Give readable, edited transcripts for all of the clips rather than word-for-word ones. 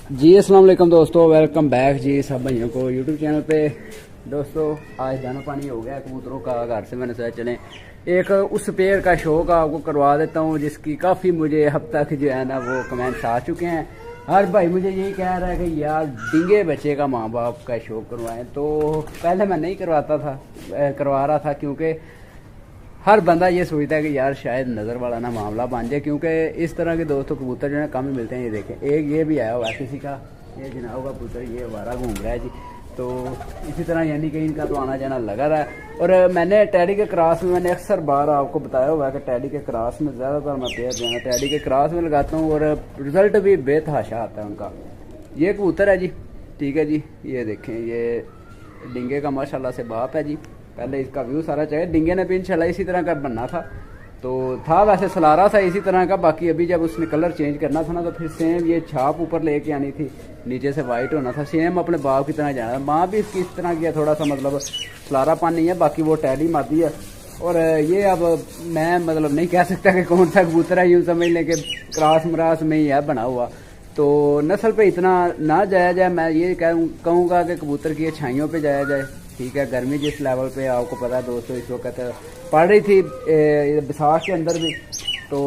जी अस्सलाम वालेकुम दोस्तों, वेलकम बैक जी सब भाइयों को यूट्यूब चैनल पे। दोस्तों आज दाना पानी हो गया कबूतरों का, घर से मैंने सोचा चलें एक उस पेयर का शौक आपको करवा देता हूँ जिसकी काफ़ी मुझे अब तक जो है ना वो कमेंट्स आ चुके हैं। हर भाई मुझे यही कह रहा है कि यार डिंगे बच्चे का माँ बाप का शौक करवाएं। तो पहले मैं नहीं करवा रहा था क्योंकि हर बंदा ये सोचता है कि यार शायद नज़र वाला ना मामला बन जाए, क्योंकि इस तरह के दोस्तों कबूतर जो है कम ही मिलते हैं। ये देखें, एक ये भी आया हुआ है किसी का, ये जनाब का कबूतर ये हमारा घूम रहा है जी। तो इसी तरह यानी कि इनका तो आना जाना लगा रहा है। और मैंने टैडी के क्रॉस में मैंने अक्सर बार आपको बताया हुआ है कि टैडी के क्रॉस में ज़्यादातर मैं पेयर जो है टैडी के क्रॉस में लगाता हूँ और रिज़ल्ट भी बेतहाशा आता है उनका। ये कबूतर है जी, ठीक है जी। ये देखें, ये डिंगे का माशाल्लाह से बाप है जी। पहले इसका व्यू सारा चाहिए, डिंगे ने भी इंशाल्लाह इसी तरह का बनना था, तो था वैसे सलारा सा इसी तरह का। बाकी अभी जब उसने कलर चेंज करना था ना तो फिर सेम ये छाप ऊपर लेके आनी थी, नीचे से वाइट होना था, सेम अपने बाप की तरह जाना। माँ भी इसकी इस तरह की है, थोड़ा सा मतलब सलारापन नहीं है, बाकी वो टैडी मादी है। और ये अब मैं मतलब नहीं कह सकता कि कौन सा कबूतर है, यूँ समझ लें कि क्रॉस मरास में ही है बना हुआ। तो नस्ल पे इतना ना जाया जाए, मैं ये कहूँगा कि कबूतर की अच्छाइयों पे जाया जाए, ठीक है। गर्मी जिस लेवल पे आपको पता है दोस्तों इस वक्त पड़ रही थी बैसाख के अंदर भी, तो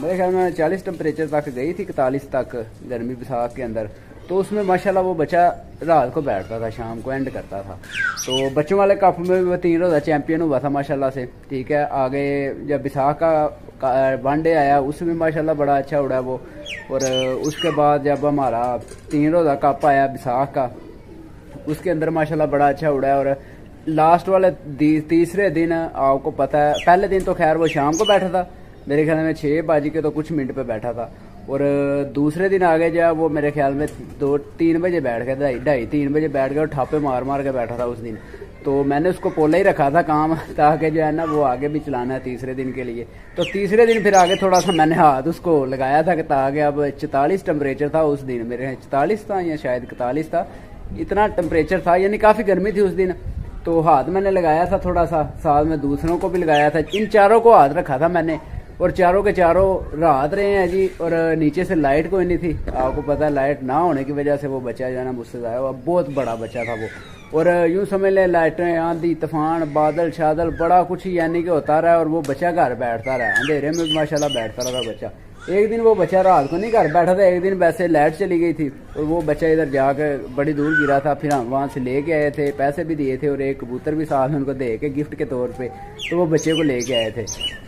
मेरे ख्याल में 40 टेम्परेचर तक गई थी, 41 तक गर्मी बैसाख के अंदर। तो उसमें माशाल्लाह वो बच्चा रात को बैठता था, शाम को एंड करता था। तो बच्चों वाले कप में भी वो 3 रोज़ा चैंपियन हुआ था माशाल्लाह से, ठीक है। आगे जब बैसाख का वनडे आया उसमें माशाल्लाह बड़ा अच्छा उड़ा वो। और उसके बाद जब हमारा 3 रोज़ा कप आया बैसाख का, उसके अंदर माशाल्लाह बड़ा अच्छा उड़ा है। और लास्ट वाले तीसरे दिन आपको पता है, पहले दिन तो खैर वो शाम को बैठा था, मेरे ख्याल में 6 बज के तो कुछ मिनट पे बैठा था। और दूसरे दिन आगे जब वो मेरे ख्याल में 2-3 बजे बैठ गया, 2:30-3 बजे बैठ गया और ठापे मार मार के बैठा था उस दिन। तो मैंने उसको पोला ही रखा था काम, ताकि जो है ना वो आगे भी चलाना है तीसरे दिन के लिए। तो तीसरे दिन फिर आगे थोड़ा सा मैंने हाथ उसको लगाया था कि ताकि अब 44 टेम्परेचर था उस दिन, मेरे 44 था या शायद 41 था, इतना टेम्परेचर था, यानी काफ़ी गर्मी थी उस दिन। तो हाथ मैंने लगाया था थोड़ा सा, साथ में दूसरों को भी लगाया था, इन चारों को हाथ रखा था मैंने। और चारों के चारों रात रहे हैं जी। और नीचे से लाइट कोई नहीं थी, आपको पता है लाइट ना होने की वजह से वो बच्चा जो है ना मुझसे आया हुआ, बहुत बड़ा बच्चा था वो। और यूँ समझ लें लाइटें, आंधी तूफान, बादल शादल बड़ा कुछ यानी कि होता रहा, और वो बच्चा घर बैठता रहा, अंधेरे में माशाल्लाह बैठता रहा बच्चा। एक दिन वो बच्चा रात को नहीं घर बैठा था, एक दिन वैसे लाइट चली गई थी और वो बच्चा इधर जाकर बड़ी दूर गिरा था। फिर हम वहाँ से लेके आए थे, पैसे भी दिए थे और एक कबूतर भी साथ में उनको दे के गिफ्ट के तौर पे, तो वो बच्चे को लेके आए थे।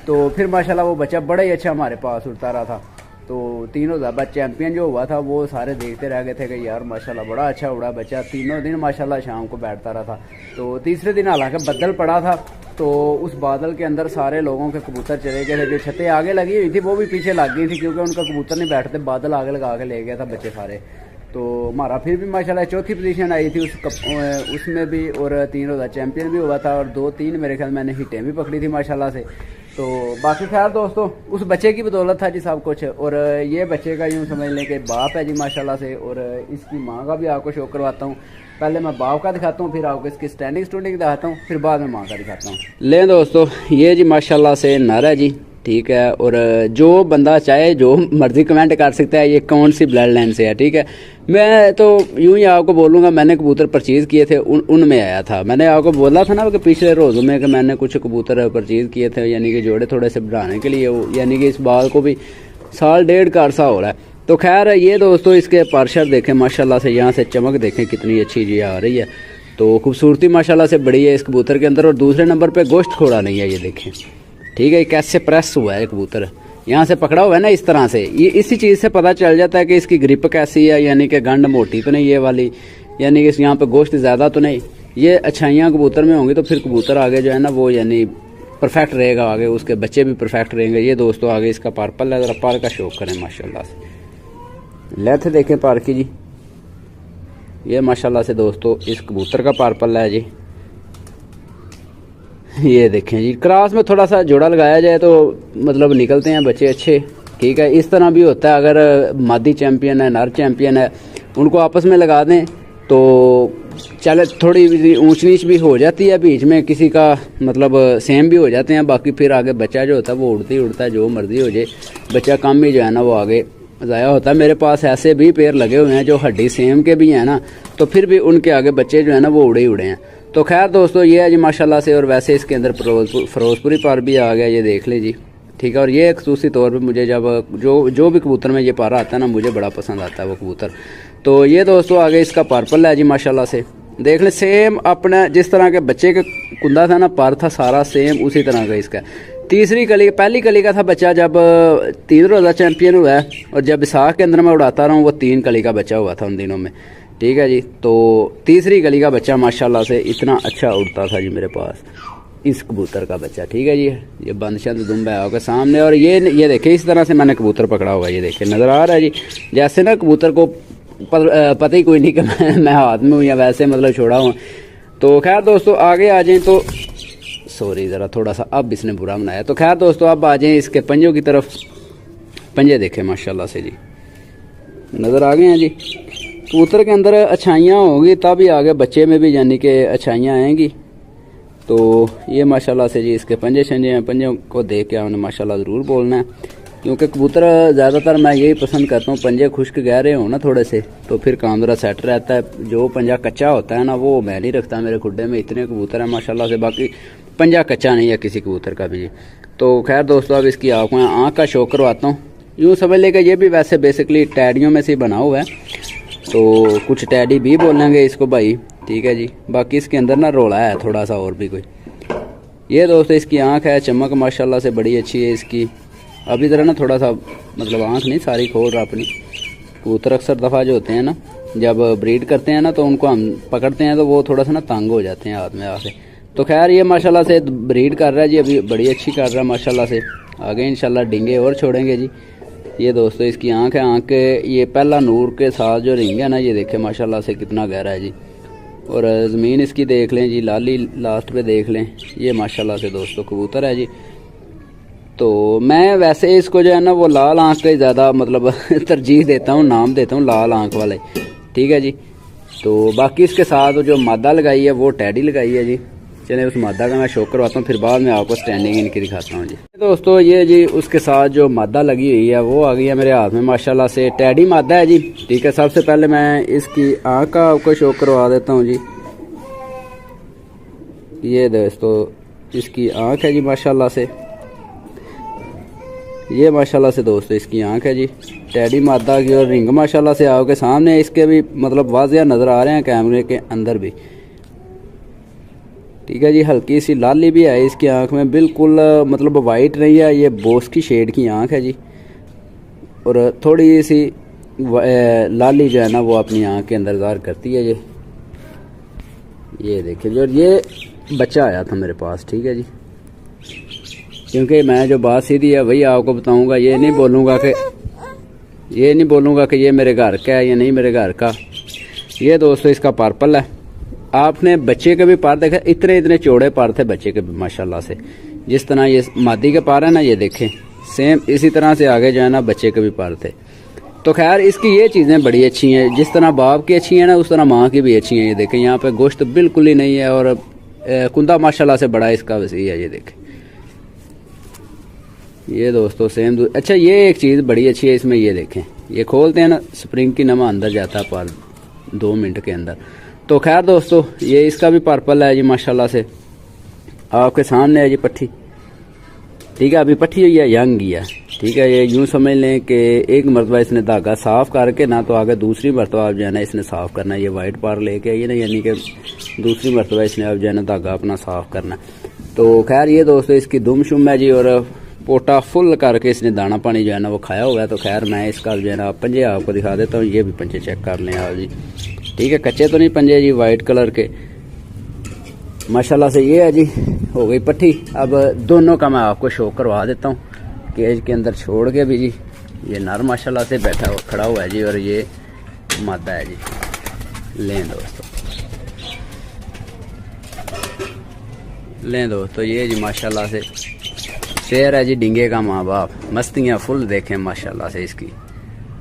तो फिर माशाल्लाह वो बच्चा बड़ा ही अच्छा हमारे पास उड़ता रहा था। तो 3 रोज़ा चैंपियन जो हुआ था वो सारे देखते रह गए थे कि यार माशाल्लाह बड़ा अच्छा उड़ा बच्चा। तीनों दिन माशाल्लाह शाम को बैठता रहा था। तो तीसरे दिन हालांकि बदल पड़ा था, तो उस बादल के अंदर सारे लोगों के कबूतर चले गए थे। जो छतें आगे लगी हुई थी वो भी पीछे लग गई थी, क्योंकि उनका कबूतर नहीं बैठते, बादल आगे लगा के ले गया था बच्चे सारे। तो हमारा फिर भी माशाल्लाह चौथी पोजीशन आई थी उसमें भी, और 3 रोज़ा चैंपियन भी हुआ था, और 2-3 मेरे ख्याल मैंने हिटें भी पकड़ी थी माशाल्लाह से। तो बाकी खैर दोस्तों उस बच्चे की बदौलत था जी सब कुछ। और ये बच्चे का यूँ समझ लें कि बाप है जी माशाल्लाह से, और इसकी माँ का भी आपको शो करवाता हूँ। पहले मैं बाप का दिखाता हूँ, फिर आपको इसकी स्टैंडिंग स्टूडिंग दिखाता हूँ, फिर बाद में माँ का दिखाता हूँ। लें दोस्तों, ये जी माशाल्लाह से नर है जी, ठीक है। और जो बंदा चाहे जो मर्जी कमेंट कर सकता है ये कौन सी ब्लड लाइन से है, ठीक है। मैं तो यूं ही आपको बोलूँगा, मैंने कबूतर परचेज़ किए थे, उनमें आया था। मैंने आपको बोला था ना कि पिछले रोज़ों में कि मैंने कुछ कबूतर परचेज़ किए थे, यानी कि जोड़े थोड़े से बढ़ाने के लिए, यानी कि इस बाल को भी 1.5 का अरसा हो रहा है। तो खैर ये दोस्तों इसके पार्शर देखें माशाल्लाह से, यहाँ से चमक देखें कितनी अच्छी जी आ रही है। तो खूबसूरती माशाल्लाह से बड़ी है इस कबूतर के अंदर। और दूसरे नंबर पे गोश्त खोड़ा नहीं है, ये देखें, ठीक है। कैसे प्रेस हुआ है कबूतर, यहाँ से पकड़ा हुआ है ना इस तरह से, ये इसी चीज़ से पता चल जाता है कि इसकी ग्रिप कैसी है, यानी कि गंड मोटी तो नहीं ये वाली, यानी कि यहाँ पे गोश्त ज़्यादा तो नहीं। ये अच्छाइयाँ कबूतर में होंगी तो फिर कबूतर आगे जो है ना वो यानी परफेक्ट रहेगा, आगे उसके बच्चे भी परफेक्ट रहेंगे। ये दोस्तों आगे इसका पर्पल है, ज़रा पर का शौक करें माशाल्लाह से। लेथ देखें पार की जी, ये माशाल्लाह से दोस्तों इस कबूतर का पर्पल है जी। ये देखें जी, क्रॉस में थोड़ा सा जोड़ा लगाया जाए तो मतलब निकलते हैं बच्चे अच्छे, ठीक है। इस तरह भी होता है, अगर मादी चैंपियन है, नर चैंपियन है, उनको आपस में लगा दें तो चले थोड़ी ऊंच नीच भी हो जाती है, बीच में किसी का मतलब सेम भी हो जाते हैं। बाकी फिर आगे बच्चा जो होता है वो उड़ता ही उड़ता है, जो मर्जी हो जाए, बच्चा कम ही जो है ना वो आगे ज़ाया होता है। मेरे पास ऐसे भी पेड़ लगे हुए हैं जो हड्डी सेम के भी हैं ना, तो फिर भी उनके आगे बच्चे जो है ना वो उड़े ही उड़े हैं। तो खैर दोस्तों ये है जी माशाल्लाह से। और वैसे इसके अंदर फिरोजपुरी पर भी आ गया, ये देख लीजिए, ठीक है। और ये खसूसी तौर पे मुझे जब जो भी कबूतर में ये पारा आता है ना, मुझे बड़ा पसंद आता है वो कबूतर। तो ये दोस्तों आगे इसका पर्पल है जी माशाल्लाह से, देख ले सेम अपना जिस तरह के बच्चे के कुंदा था ना, पर था सारा सेम उसी तरह का इसका। तीसरी कली, पहली कली का था बच्चा जब 3 रोज़ा चैंपियन हुआ है, और जब विसाख के अंदर मैं उड़ाता रहा हूँ वो 3 कली का बच्चा हुआ था उन दिनों में, ठीक है जी। तो तीसरी कली का बच्चा माशाल्लाह से इतना अच्छा उड़ता था जी मेरे पास, इस कबूतर का बच्चा, ठीक है जी। ये बंदशंद दुम्बा है आपके सामने। और ये देखिए इस तरह से मैंने कबूतर पकड़ा हुआ, ये देखिए नज़र आ रहा है जी। जैसे ना कबूतर को पता ही कोई नहीं कि मैं हाथ में हूँ या वैसे मतलब छोड़ा हूँ। तो खैर दोस्तों आगे आ जाएं, तो सॉरी ज़रा थोड़ा सा अब इसने बुरा बनाया। तो खैर दोस्तों अब आ जाएं इसके पंजों की तरफ। पंजे देखें माशाल्लाह से जी, नज़र आ गए हैं जी। कबूतर के अंदर अच्छाइयाँ होंगी तभी आगे बच्चे में भी यानी कि अच्छाइयाँ आएंगी। तो ये माशाल्लाह से जी इसके पंजे शंजे हैं। पंजों को देख के आपने माशाल्लाह ज़रूर बोलना है, क्योंकि कबूतर ज़्यादातर मैं यही पसंद करता हूँ पंजे खुश्क गहरे हों ना थोड़े से, तो फिर काम ज़रा सेट रहता है। जो पंजा कच्चा होता है ना वो मैं नहीं रखता मेरे खुड्डे में। इतने कबूतर हैं माशाल्लाह से, बाकी पंजा कच्चा नहीं है किसी कबूतर का भी जी। तो खैर दोस्तों अब इसकी आँख का शो करवाता हूँ। यूँ समझ लेगा ये भी वैसे बेसिकली टैडियों में से बना हुआ है, तो कुछ टैडी भी बोलेंगे इसको भाई, ठीक है जी। बाकी इसके अंदर ना रोला है थोड़ा सा और भी कोई। ये दोस्तों इसकी आँख है, चमक माशाल्लाह से बड़ी अच्छी है इसकी। अभी ज़रा ना थोड़ा सा मतलब आँख नहीं सारी खोल रहा अपनी। कबूतर अक्सर दफ़ा जो होते हैं ना जब ब्रीड करते हैं ना, तो उनको हम पकड़ते हैं तो वो थोड़ा सा ना तंग हो जाते हैं हाथ में आके। तो खैर ये माशाल्लाह से ब्रीड कर रहा है जी, अभी बड़ी अच्छी कर रहा है माशाल्लाह से। आगे इंशाल्लाह डिंगे और छोड़ेंगे जी। ये दोस्तों इसकी आँख है, आँख के ये पहला नूर के साथ जो रिंग है ना, ये देखें माशाल्लाह से कितना गहरा है जी। और ज़मीन इसकी देख लें जी, लाली लास्ट पे देख लें। ये माशाल्लाह से दोस्तों कबूतर है जी। तो मैं वैसे इसको जो है ना वो लाल आँख के ज़्यादा मतलब तरजीह देता हूँ, नाम देता हूँ लाल आँख वाले, ठीक है जी। तो बाकी इसके साथ जो मादा लगाई है वो टैडी लगाई है जी। चलिए उस मादा का मैं शो करवाता हूँ, फिर बाद में आपको स्टैंडिंग इनकी दिखाता हूँ जी। दोस्तों ये जी उसके साथ जो मादा लगी हुई है वो आ गई है मेरे हाथ में माशाल्लाह से। टैडी मादा है जी, ठीक है। सबसे पहले मैं इसकी आँख का आपको शो करवा देता हूँ जी। ये दोस्तों इसकी आँख है जी माशाल्लाह से। ये माशाल्लाह से दोस्तों इसकी आंख है जी टैडी मादा की। और रिंग माशाल्लाह से आपके सामने इसके भी मतलब वाज़िया नज़र आ रहे हैं कैमरे के अंदर भी, ठीक है जी। हल्की सी लाली भी है इसकी आंख में, बिल्कुल मतलब वाइट नहीं है, ये बोस की शेड की आंख है जी। और थोड़ी सी लाली जो है ना वो अपनी आंख के अंदर ज़ाहिर करती है ये देखिए जो ये बच्चा आया था मेरे पास, ठीक है जी। क्योंकि मैं जो बात सीधी है वही आपको बताऊंगा, ये नहीं बोलूँगा कि ये मेरे घर का है या नहीं मेरे घर का। ये दोस्तों इसका पर्पल है। आपने बच्चे के भी पार देखा, इतने इतने चौड़े पार थे बच्चे के भी माशाल्लाह से। जिस तरह ये मादी के पार है ना, ये देखें सेम इसी तरह से आगे जो है ना बच्चे के भी पार थे। तो खैर इसकी ये चीज़ें बड़ी अच्छी हैं, जिस तरह बाप की अच्छी है ना उस तरह माँ की भी अच्छी हैं। ये देखें यहाँ पे गोश्त बिल्कुल ही नहीं है, और कुंदा माशाल्लाह से बड़ा इसका वसी है। ये देखें ये दोस्तों सेम अच्छा ये एक चीज़ बड़ी अच्छी है इसमें, ये देखें ये खोलते हैं ना स्प्रिंग की नमा अंदर जाता है पर 2 मिनट के अंदर। तो खैर दोस्तों ये इसका भी पर्पल है जी माशाल्लाह से, आपके सामने है जी पट्टी, ठीक है। अभी पट्टी हुई है, यंग ही है, ठीक है। ये यूँ समझ लें कि एक मरतबा इसने धागा साफ़ करके ना, तो आगे दूसरी मरतबा आप जो है ना इसने साफ़ करना है। ये वाइट पार लेके आइए ना, यानी कि दूसरी मरतबा इसने अब जो है ना धागा अपना साफ़ करना। तो खैर ये दोस्तों इसकी दुम शुम है जी, और पोटा फुल करके इसने दाना पानी जो है ना वो खाया हुआ है। तो खैर मैं इसका जो है ना पंजे आपको दिखा देता हूँ। ये भी पंजे चेक कर लें आप जी, ठीक है। कच्चे तो नहीं पंजे जी, वाइट कलर के माशाल्लाह से। ये है जी हो गई पट्टी। अब दोनों का मैं आपको शो करवा देता हूँ केज के अंदर छोड़ के भी जी। ये नर माशाल्लाह से बैठा हुआ खड़ा हुआ है जी, और ये मादा है जी। लें दोस्तों ये जी माशाल्लाह से शेर है जी, डिंगे का माँ बाप। मस्तियाँ फुल देखें माशाल्लाह से, इसकी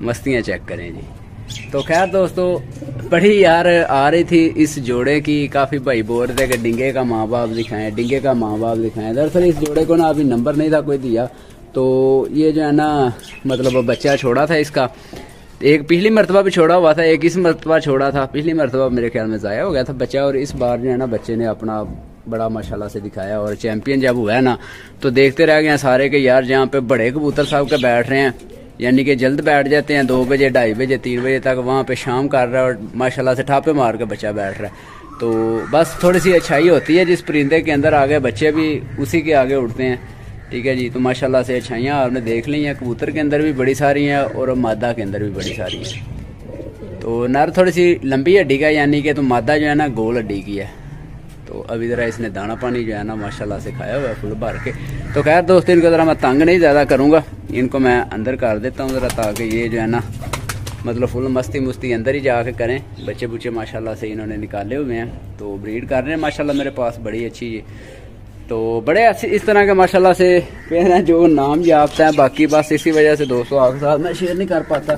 मस्तियाँ चेक करें जी। तो खैर दोस्तों बड़ी यार आ रही थी इस जोड़े की, काफ़ी भाई बोल रहे थे कि डिंगे का माँ बाप दिखाएं, डिंगे का माँ बाप दिखाएं। दरअसल इस जोड़े को ना अभी नंबर नहीं था कोई दिया, तो ये जो है ना मतलब बच्चा छोड़ा था इसका, एक पिछली मरतबा भी छोड़ा हुआ था, एक इस मरतबा छोड़ा था। पिछली मरतबा मेरे ख्याल में ज़ाया हो गया था बच्चा, और इस बार जो है ना बच्चे ने अपना बड़ा माशाल्लाह से दिखाया। और चैंपियन जब हुआ है ना तो देखते रह गए सारे के यार जहाँ पे बड़े कबूतर साहब के बैठ रहे हैं, यानी कि जल्द बैठ जाते हैं 2 बजे 2:30 बजे 3 बजे तक, वहाँ पे शाम कर रहा है और माशाल्लाह से ठापे मार के बच्चा बैठ रहा है। तो बस थोड़ी सी अच्छाई होती है, जिस परिंदे के अंदर आगे बच्चे भी उसी के आगे उड़ते हैं। ठीक है जी, तो माशाल्लाह से अच्छाइयाँ आपने देख ली हैं। कबूतर के अंदर भी बड़ी सारी हैं और मादा के अंदर भी बड़ी सारी हैं। तो नर थोड़ी सी लंबी हड्डी का, यानी कि तो मादा जो है ना गोल हड्डी की है। तो अभी ज़रा इसने दाना पानी जो है ना माशाल्लाह से खाया हुआ है फुल भर के। तो खैर दोस्तों, इनको ज़रा मैं तंग नहीं ज़्यादा करूँगा, इनको मैं अंदर कर देता हूँ ज़रा, ताकि ये जो है ना मतलब फुल मस्ती मुस्ती अंदर ही जाके करें। बच्चे बुच्चे माशाल्लाह से इन्होंने निकाले हुए हैं, तो ब्रीड कर रहे हैं माशाल्लाह मेरे पास बड़ी अच्छी। तो बड़े इस तरह के माशाल्लाह से पेड़ हैं जो नाम याफ्ता है। बाकी बस इसी वजह से दोस्तों आपके साथ मैं शेयर नहीं कर पाता,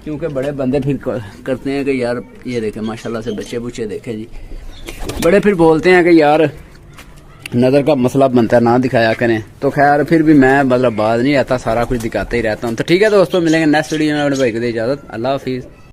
क्योंकि बड़े बंदे फिर करते हैं कि यार ये देखें माशाल्लाह से बच्चे बुच्चे देखें जी, बड़े फिर बोलते हैं कि यार नज़र का मसला बनता है ना दिखाया करें। तो खैर फिर भी मैं मतलब बात नहीं आता, सारा कुछ दिखाते ही रहता हूँ। तो ठीक है दोस्तों, मिलेंगे नेक्स्ट वीडियो में। अपने भाई को दे इजाज़त, अल्लाह हाफिज़।